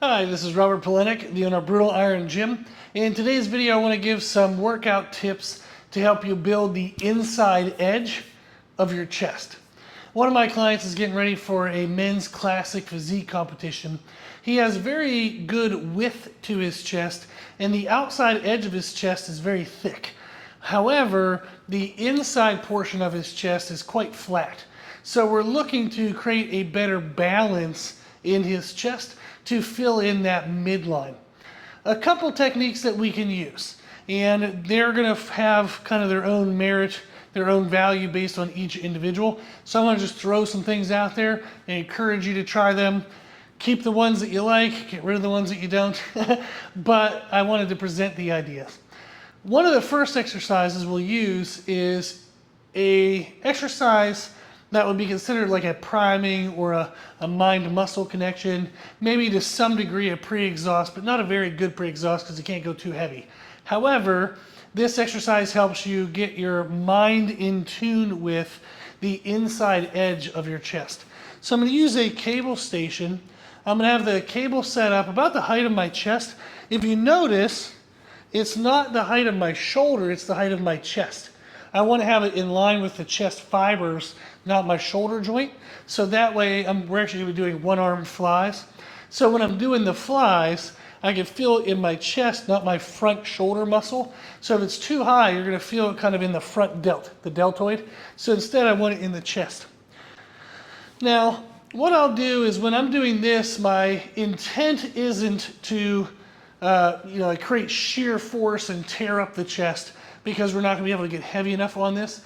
Hi, this is Robert Polenick, the owner of Brutal Iron Gym. In today's video, I want to give some workout tips to help you build the inside edge of your chest. One of my clients is getting ready for a men's classic physique competition. He has very good width to his chest, and the outside edge of his chest is very thick. However, the inside portion of his chest is quite flat. So we're looking to create a better balance in his chest to fill in that midline. A couple techniques that we can use, and they're going to have kind of their own merit, their own value based on each individual. So I'm going to just throw some things out there and encourage you to try them. Keep the ones that you like, get rid of the ones that you don't, but I wanted to present the ideas. One of the first exercises we'll use is an exercise that would be considered like a priming or a mind-muscle connection, maybe to some degree a pre-exhaust, but not a very good pre-exhaust because you can't go too heavy. However, this exercise helps you get your mind in tune with the inside edge of your chest. So I'm going to use a cable station. I'm going to have the cable set up about the height of my chest. If you notice, it's not the height of my shoulder, it's the height of my chest. I want to have it in line with the chest fibers, not my shoulder joint. So that way, we're actually going to be doing one-arm flies. So when I'm doing the flies, I can feel it in my chest, not my front shoulder muscle. So if it's too high, you're going to feel it kind of in the front delt, the deltoid. So instead, I want it in the chest. Now, what I'll do is when I'm doing this, my intent isn't to create shear force and tear up the chest, because we're not going to be able to get heavy enough on this.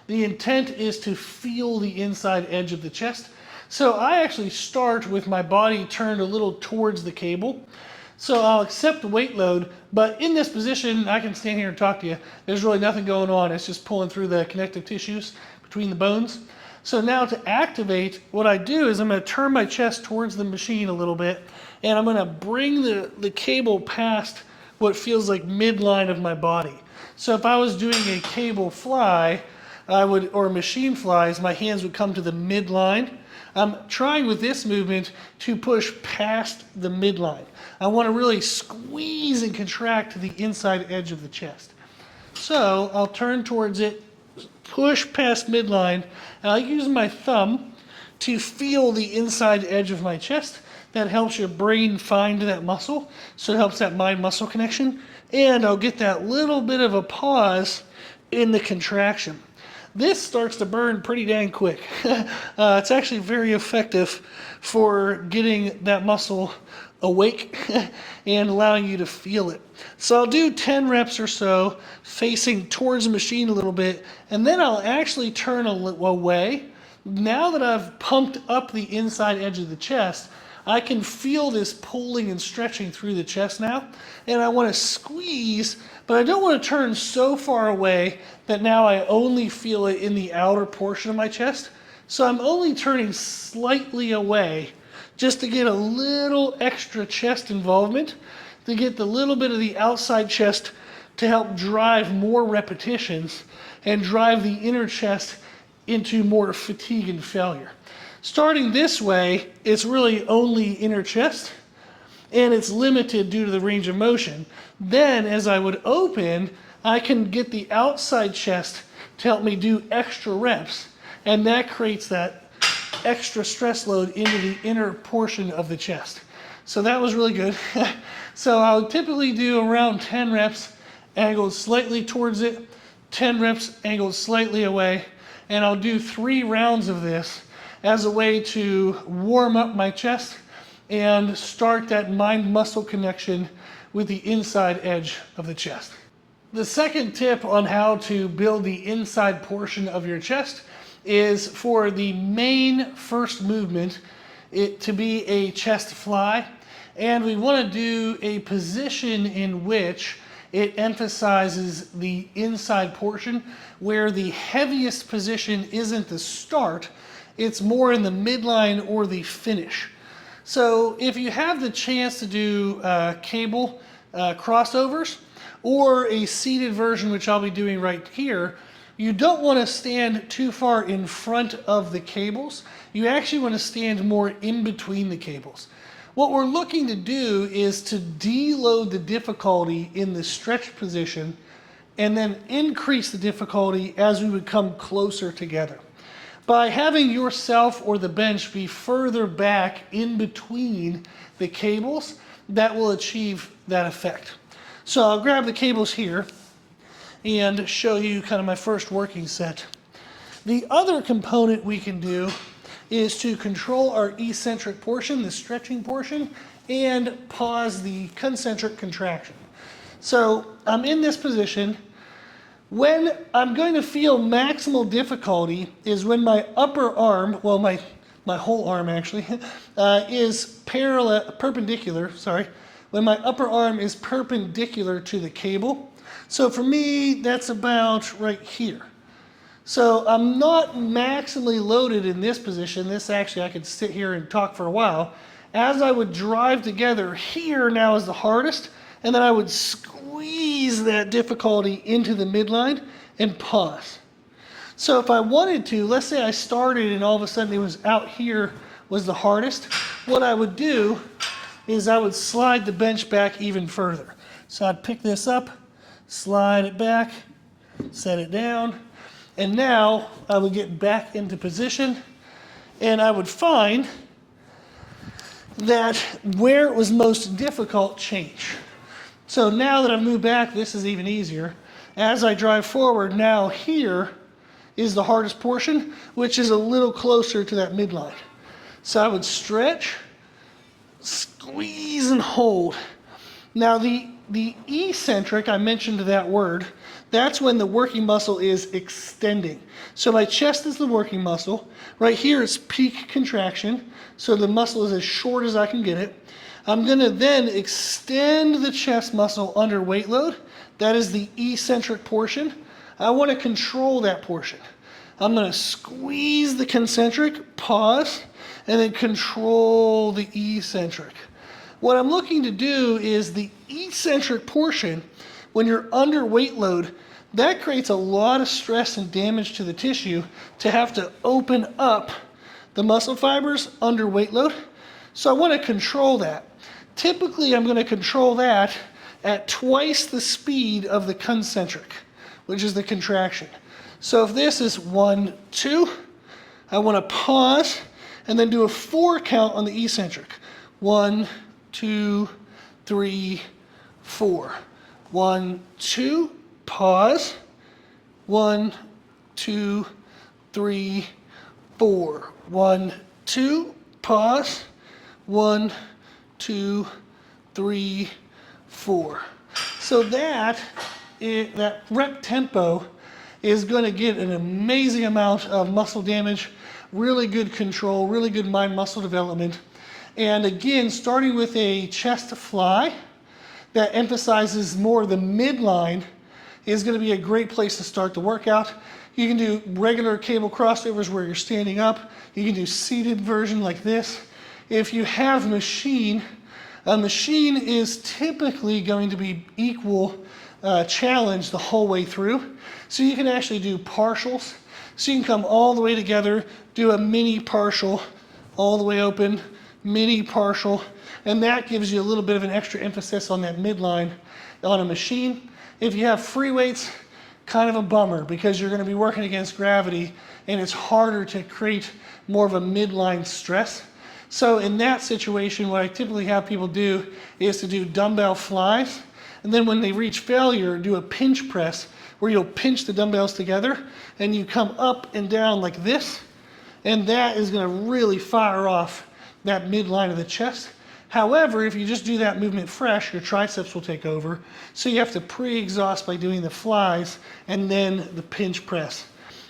The intent is to feel the inside edge of the chest. So I actually start with my body turned a little towards the cable. So I'll accept the weight load, but in this position, I can stand here and talk to you. There's really nothing going on. It's just pulling through the connective tissues between the bones. So now to activate, what I do is I'm going to turn my chest towards the machine a little bit, and I'm going to bring the cable past what feels like midline of my body. So if I was doing a cable fly, or machine flies, my hands would come to the midline. I'm trying with this movement to push past the midline. I want to really squeeze and contract to the inside edge of the chest. So I'll turn towards it, push past midline, and I use my thumb to feel the inside edge of my chest. That helps your brain find that muscle, so it helps that mind-muscle connection. And I'll get that little bit of a pause in the contraction. This starts to burn pretty dang quick. It's actually very effective for getting that muscle awake and allowing you to feel it. So I'll do 10 reps or so, facing towards the machine a little bit, and then I'll actually turn away. Now that I've pumped up the inside edge of the chest, I can feel this pulling and stretching through the chest now, and I want to squeeze, but I don't want to turn so far away that now I only feel it in the outer portion of my chest. So I'm only turning slightly away just to get a little extra chest involvement, to get the little bit of the outside chest to help drive more repetitions and drive the inner chest into more fatigue and failure. Starting this way, it's really only inner chest, and it's limited due to the range of motion. Then, as I would open, I can get the outside chest to help me do extra reps, and that creates that extra stress load into the inner portion of the chest. So that was really good. So I'll typically do around 10 reps, angled slightly towards it, 10 reps, angled slightly away, and I'll do 3 rounds of this as a way to warm up my chest and start that mind-muscle connection with the inside edge of the chest. The second tip on how to build the inside portion of your chest is for the main first movement, it to be a chest fly. And we want to do a position in which it emphasizes the inside portion, where the heaviest position isn't the start, it's more in the midline or the finish. So if you have the chance to do cable crossovers or a seated version, which I'll be doing right here, you don't want to stand too far in front of the cables. You actually want to stand more in between the cables. What we're looking to do is to deload the difficulty in the stretch position and then increase the difficulty as we would come closer together. By having yourself or the bench be further back in between the cables, that will achieve that effect. So I'll grab the cables here and show you kind of my first working set. The other component we can do is to control our eccentric portion, the stretching portion, and pause the concentric contraction. So I'm in this position. When I'm going to feel maximal difficulty is when my upper arm, well, my whole arm actually, is perpendicular, when my upper arm is perpendicular to the cable. So for me, that's about right here. So I'm not maximally loaded in this position. This actually, I could sit here and talk for a while. As I would drive together, here now is the hardest, and then I would squeeze that difficulty into the midline and pause. So if I wanted to, let's say I started and all of a sudden it was out here was the hardest, what I would do is I would slide the bench back even further. So I'd pick this up, slide it back, set it down, and now I would get back into position and I would find that where it was most difficult change. So now that I've moved back, this is even easier. As I drive forward, now here is the hardest portion, which is a little closer to that midline. So I would stretch, squeeze, and hold. Now the eccentric, I mentioned that word, that's when the working muscle is extending. So my chest is the working muscle. Right here is peak contraction. So the muscle is as short as I can get it. I'm going to then extend the chest muscle under weight load. That is the eccentric portion. I want to control that portion. I'm going to squeeze the concentric, pause, and then control the eccentric. What I'm looking to do is the eccentric portion, when you're under weight load, that creates a lot of stress and damage to the tissue to have to open up the muscle fibers under weight load. So I want to control that. Typically, I'm going to control that at twice the speed of the concentric, which is the contraction. So if this is 1, 2, I want to pause and then do a 4 count on the eccentric. 1, 2, 3, 4. 1, 2, pause. 1, 2, 3, 4. 1, 2, pause. 1, 2, 3, 4. So that rep tempo is going to get an amazing amount of muscle damage, really good control, really good mind muscle development. And again, starting with a chest fly that emphasizes more the midline is going to be a great place to start the workout. You can do regular cable crossovers where you're standing up. You can do seated version like this. If you have a machine is typically going to be equal challenge the whole way through. So you can actually do partials. So you can come all the way together, do a mini partial, all the way open, mini partial, and that gives you a little bit of an extra emphasis on that midline on a machine. If you have free weights, kind of a bummer because you're going to be working against gravity and it's harder to create more of a midline stress. So in that situation, what I typically have people do is to do dumbbell flies, and then when they reach failure, do a pinch press where you'll pinch the dumbbells together and you come up and down like this, and that is going to really fire off that midline of the chest. However, if you just do that movement fresh, your triceps will take over. So you have to pre-exhaust by doing the flies and then the pinch press.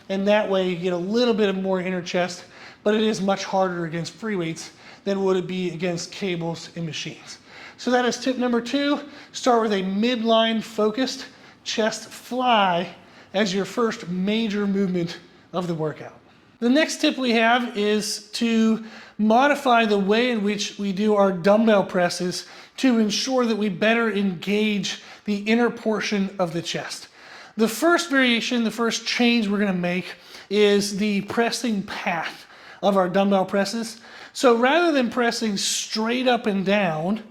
And that way you get a little bit of more inner chest, but it is much harder against free weights than would it be against cables and machines. So that is tip number 2. Start with a midline focused chest fly as your first major movement of the workout. The next tip we have is to modify the way in which we do our dumbbell presses to ensure that we better engage the inner portion of the chest. The first variation, the first change we're going to make is the pressing path. of our dumbbell presses. So rather than pressing straight up and down,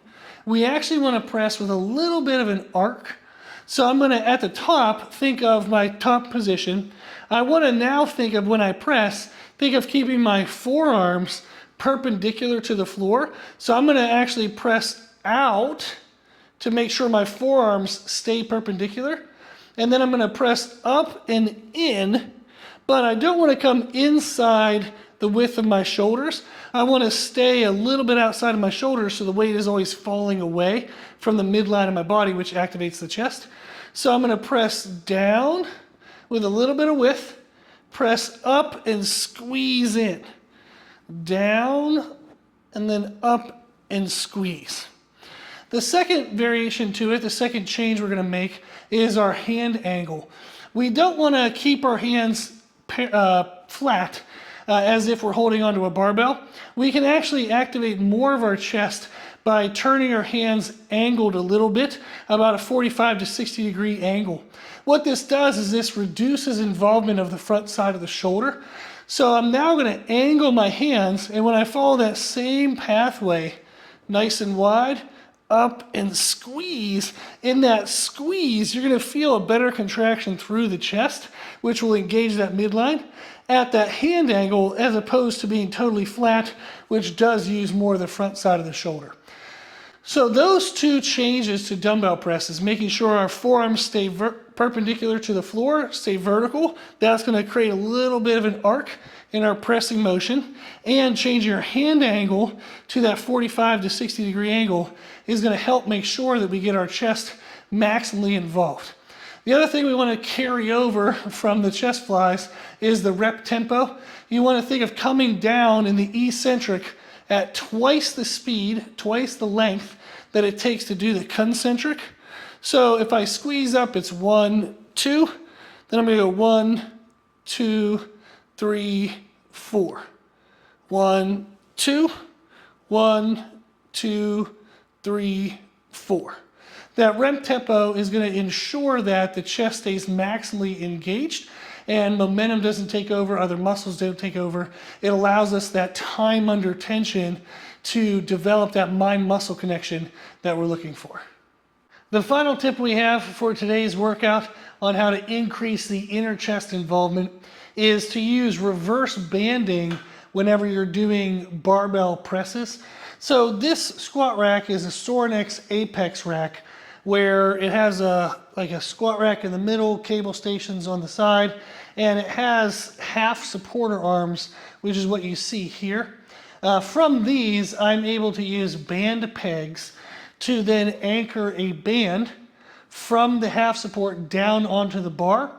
we actually want to press with a little bit of an arc. So I'm going to, at the top, think of my top position. I want to now think of when I press, think of keeping my forearms perpendicular to the floor. So I'm going to actually press out to make sure my forearms stay perpendicular. And then I'm going to press up and in, but I don't want to come inside the width of my shoulders. I want to stay a little bit outside of my shoulders so the weight is always falling away from the midline of my body, which activates the chest. So I'm going to press down with a little bit of width, press up and squeeze in, down and then up and squeeze. The second variation to it, the second change we're going to make is our hand angle. We don't want to keep our hands flat as if we're holding onto a barbell. We can actually activate more of our chest by turning our hands angled a little bit, about a 45 to 60 degree angle. What this does is this reduces involvement of the front side of the shoulder. So I'm now going to angle my hands, and when I follow that same pathway, nice and wide, up and squeeze. In that squeeze, you're going to feel a better contraction through the chest, which will engage that midline at that hand angle, as opposed to being totally flat, which does use more of the front side of the shoulder. So those two changes to dumbbell presses, making sure our forearms stay perpendicular to the floor, stay vertical, that's going to create a little bit of an arc in our pressing motion, and changing our hand angle to that 45 to 60 degree angle is going to help make sure that we get our chest maximally involved. The other thing we want to carry over from the chest flies is the rep tempo. You want to think of coming down in the eccentric at twice the speed, twice the length that it takes to do the concentric. So if I squeeze up, it's 1, 2, then I'm going to go 1, 2, 3, 4. 1, 2, 1, 2, 3, 4. That rep tempo is going to ensure that the chest stays maximally engaged and momentum doesn't take over, other muscles don't take over. It allows us that time under tension to develop that mind-muscle connection that we're looking for. The final tip we have for today's workout on how to increase the inner chest involvement is to use reverse banding whenever you're doing barbell presses. So this squat rack is a Sorinex Apex rack, where it has like a squat rack in the middle, cable stations on the side, and it has half supporter arms, which is what you see here. From these, I'm able to use band pegs to then anchor a band from the half support down onto the bar.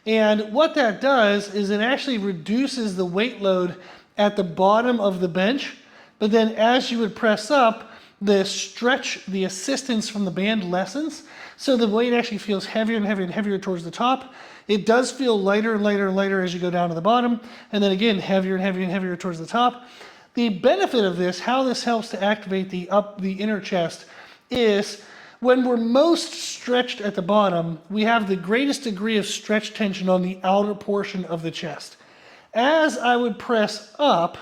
And what that does is it actually reduces the weight load at the bottom of the bench, but then as you would press up, the stretch, the assistance from the band lessens, so the weight actually feels heavier and heavier and heavier towards the top. It does feel lighter and lighter and lighter as you go down to the bottom, and then again heavier and heavier and heavier towards the top. The benefit of this, how this helps to activate the inner chest, is when we're most stretched at the bottom, we have the greatest degree of stretch tension on the outer portion of the chest. As I would press up,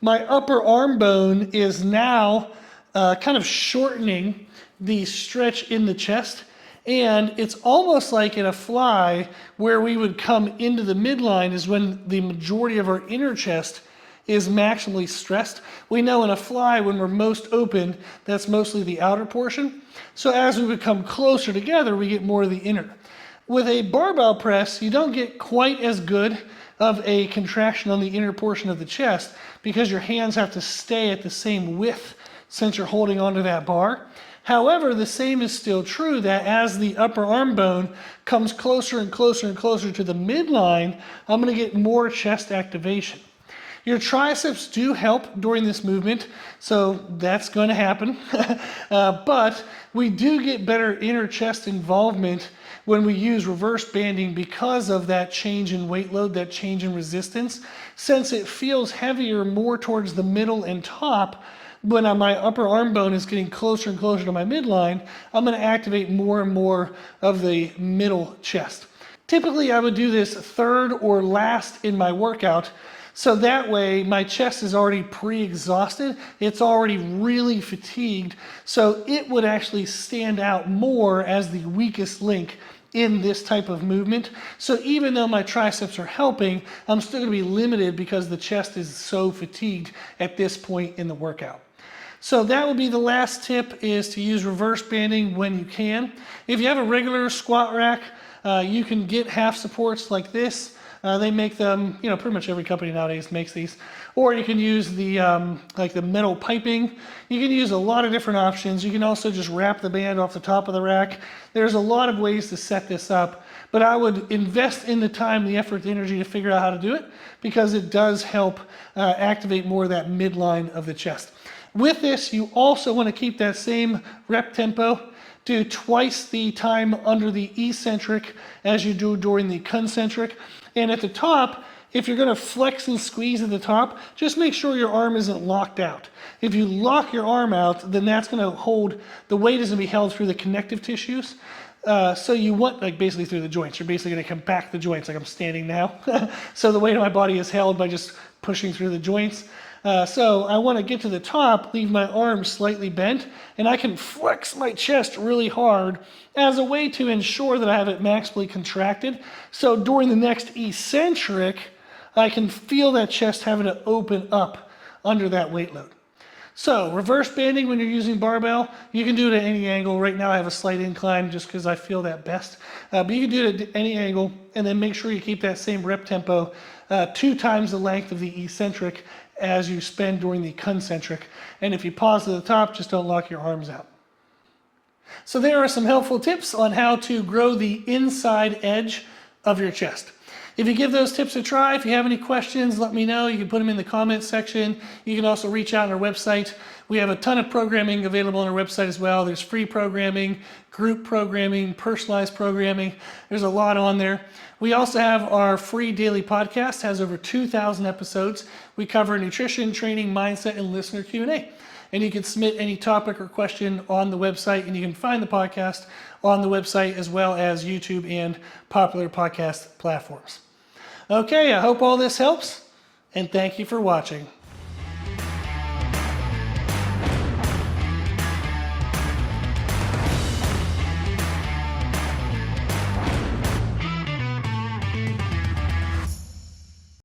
my upper arm bone is now kind of shortening the stretch in the chest, and it's almost like in a fly where we would come into the midline is when the majority of our inner chest is maximally stressed. We know in a fly when we're most open, that's mostly the outer portion. So as we become closer together, we get more of the inner. With a barbell press, you don't get quite as good of a contraction on the inner portion of the chest because your hands have to stay at the same width since you're holding onto that bar. However, the same is still true that as the upper arm bone comes closer and closer and closer to the midline, I'm going to get more chest activation. Your triceps do help during this movement, so that's going to happen. But we do get better inner chest involvement when we use reverse banding because of that change in weight load, that change in resistance. Since it feels heavier more towards the middle and top, when my upper arm bone is getting closer and closer to my midline, I'm going to activate more and more of the middle chest. Typically, I would do this third or last in my workout. So that way my chest is already pre-exhausted. It's already really fatigued. So it would actually stand out more as the weakest link in this type of movement. So even though my triceps are helping, I'm still going to be limited because the chest is so fatigued at this point in the workout. So that would be the last tip, is to use reverse banding when you can. If you have a regular squat rack, you can get half supports like this. They make them, pretty much every company nowadays makes these. Or you can use the like the metal piping. You can use a lot of different options. You can also just wrap the band off the top of the rack. There's a lot of ways to set this up, but I would invest in the time, the effort, the energy to figure out how to do it, because it does help activate more of that midline of the chest. With this, you also want to keep that same rep tempo. Do twice the time under the eccentric as you do during the concentric. And at the top, if you're going to flex and squeeze at the top, just make sure your arm isn't locked out. If you lock your arm out, then that's going to hold, the weight is going to be held through the connective tissues. So you want, like, basically through the joints. You're basically going to compact the joints like I'm standing now. So the weight of my body is held by just pushing through the joints. So I want to get to the top, leave my arms slightly bent, and I can flex my chest really hard as a way to ensure that I have it maximally contracted. So during the next eccentric, I can feel that chest having to open up under that weight load. So reverse banding when you're using barbell, you can do it at any angle. Right now I have a slight incline just because I feel that best. But you can do it at any angle, and then make sure you keep that same rep tempo 2 times the length of the eccentric as you spend during the concentric. And if you pause at the top, just don't lock your arms out. So there are some helpful tips on how to grow the inside edge of your chest. If you give those tips a try, if you have any questions, let me know. You can put them in the comments section. You can also reach out on our website. We have a ton of programming available on our website as well. There's free programming, group programming, personalized programming. There's a lot on there. We also have our free daily podcast, has over 2,000 episodes. We cover nutrition, training, mindset, and listener Q&A. And you can submit any topic or question on the website, and you can find the podcast on the website as well as YouTube and popular podcast platforms. Okay, I hope all this helps, and thank you for watching.